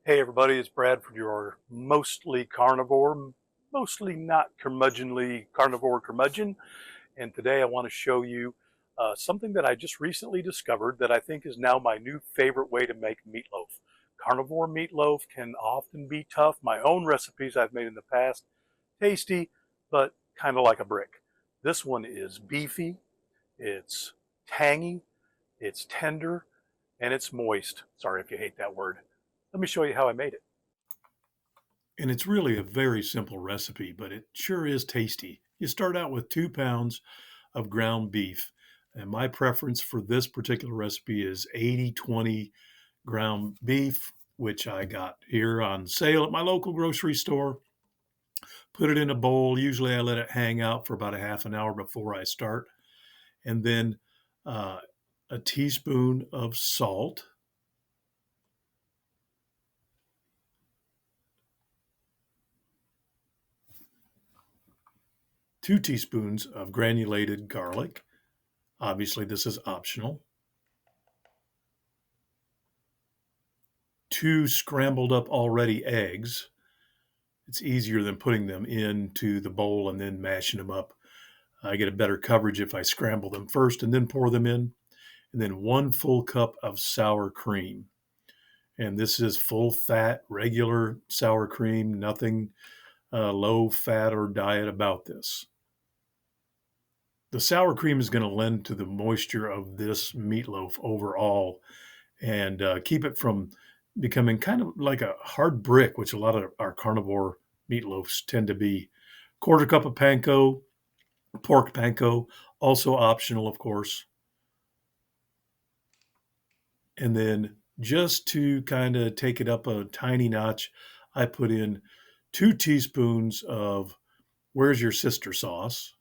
Hey everybody, it's Bradford, your mostly carnivore, mostly not curmudgeonly carnivore curmudgeon. And today I want to show you something that I just recently discovered that I think is now my new favorite way to make meatloaf. Carnivore meatloaf can often be tough. My own recipes I've made in the past, tasty, but kind of like a brick. This one is beefy, it's tangy, it's tender, and it's moist. Sorry if you hate that word. Let me show you how I made it. And it's really a very simple recipe, but it sure is tasty. You start out with 2 pounds of ground beef. And my preference for this particular recipe is 80/20 ground beef, which I got here on sale at my local grocery store. Put it in a bowl. Usually I let it hang out for about a half an hour before I start. And then uh, a teaspoon of salt, 2 teaspoons of granulated garlic. Obviously, this is optional. 2 scrambled up already eggs. It's easier than putting them into the bowl and then mashing them up. I get a better coverage if I scramble them first and then pour them in. And then 1 full cup of sour cream. And this is full fat, regular sour cream, nothing low fat or diet about this. The sour cream is going to lend to the moisture of this meatloaf overall and keep it from becoming kind of like a hard brick, which a lot of our carnivore meatloafs tend to be. Quarter cup of panko, pork panko, also optional, of course. And then just to kind of take it up a tiny notch, I put in 2 teaspoons of Where's Your Sister sauce.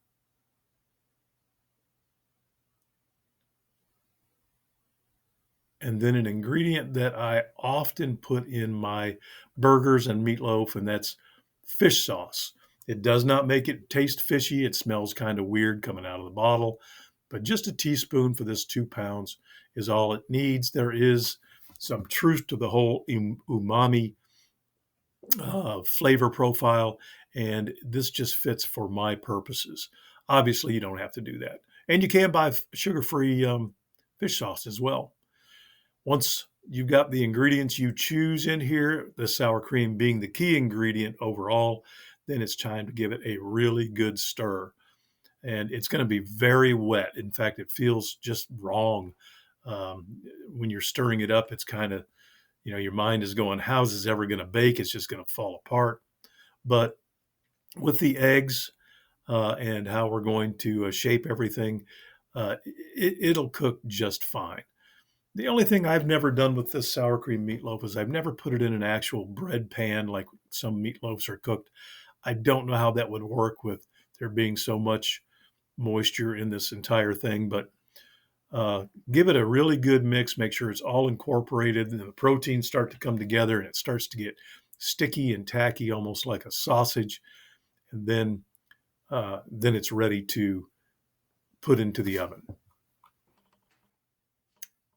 And then an ingredient that I often put in my burgers and meatloaf, and that's fish sauce. It does not make it taste fishy. It smells kind of weird coming out of the bottle, but just a teaspoon for this 2 pounds is all it needs. There is some truth to the whole umami flavor profile, and this just fits for my purposes. Obviously, you don't have to do that. And you can buy sugar free fish sauce as well. Once you've got the ingredients you choose in here, the sour cream being the key ingredient overall, then it's time to give it a really good stir. And it's going to be very wet. In fact, it feels just wrong. When you're stirring it up, it's kind of, your mind is going, how's this ever going to bake? It's just going to fall apart. But with the eggs and how we're going to shape everything, it'll cook just fine. The only thing I've never done with this sour cream meatloaf is I've never put it in an actual bread pan like some meatloafs are cooked. I don't know how that would work with there being so much moisture in this entire thing, but give it a really good mix. Make sure it's all incorporated and the proteins start to come together and it starts to get sticky and tacky, almost like a sausage. And then it's ready to put into the oven.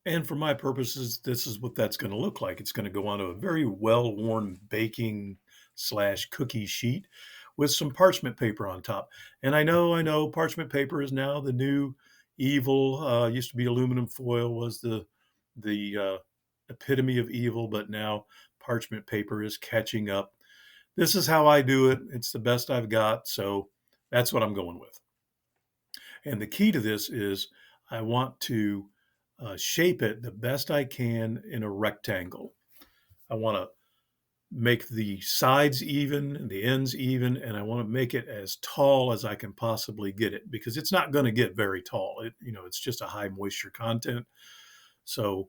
And for my purposes, this is what that's going to look like. It's going to go onto a very well-worn baking/cookie sheet with some parchment paper on top. And I know, parchment paper is now the new evil. Used to be aluminum foil was the epitome of evil, but now parchment paper is catching up. This is how I do it. It's the best I've got, so that's what I'm going with. And the key to this is I want to shape it the best I can in a rectangle. I want to make the sides even and the ends even, and I want to make it as tall as I can possibly get it because it's not going to get very tall. It's just a high moisture content. So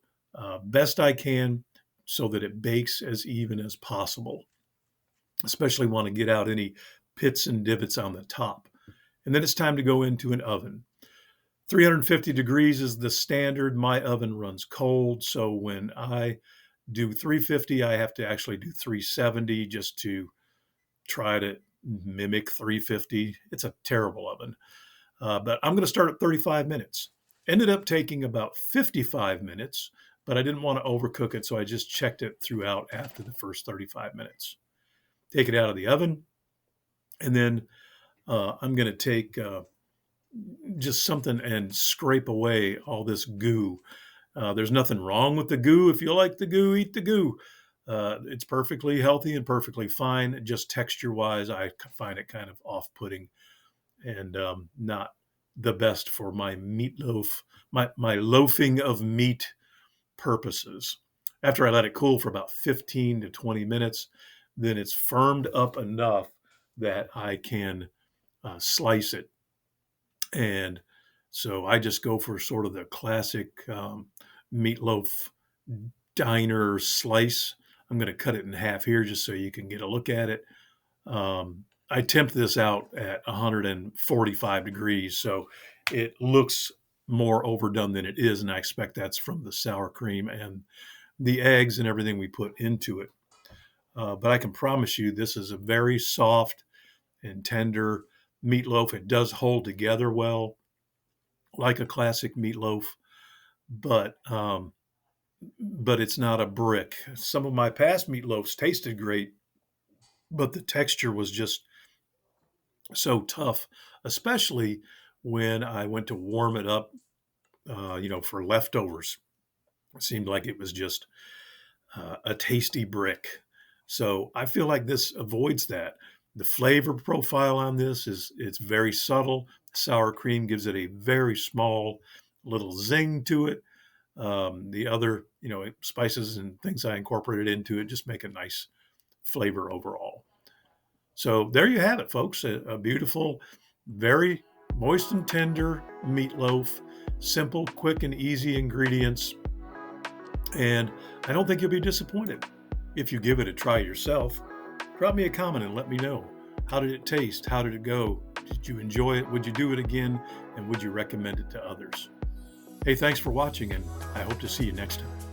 best I can so that it bakes as even as possible. Especially want to get out any pits and divots on the top. And then it's time to go into an oven. 350 degrees is the standard. My oven runs cold, so when I do 350, I have to actually do 370 just to try to mimic 350. It's a terrible oven, but I'm going to start at 35 minutes. Ended up taking about 55 minutes, but I didn't want to overcook it, so I just checked it throughout after the first 35 minutes. Take it out of the oven, and then I'm going to take just something and scrape away all this goo. There's nothing wrong with the goo. If you like the goo, eat the goo. It's perfectly healthy and perfectly fine. Just texture-wise, I find it kind of off-putting and not the best for my meatloaf, my loafing of meat purposes. After I let it cool for about 15 to 20 minutes, then it's firmed up enough that I can slice it. And so I just go for sort of the classic meatloaf diner slice. I'm going to cut it in half here just so you can get a look at it. I temp this out at 145 degrees, so it looks more overdone than it is, and I expect that's from the sour cream and the eggs and everything we put into it. But I can promise you this is a very soft and tender meatloaf. It does hold together well, like a classic meatloaf, but it's not a brick. Some of my past meatloafs tasted great, but the texture was just so tough, especially when I went to warm it up, for leftovers. It seemed like it was just a tasty brick. So I feel like this avoids that. The flavor profile on this it's very subtle. Sour cream gives it a very small little zing to it. The other, spices and things I incorporated into it just make a nice flavor overall. So there you have it, folks. A beautiful, very moist and tender meatloaf. Simple, quick, and easy ingredients. And I don't think you'll be disappointed if you give it a try yourself. Drop me a comment and let me know. How did it taste? How did it go? Did you enjoy it? Would you do it again? And would you recommend it to others? Hey, thanks for watching, and I hope to see you next time.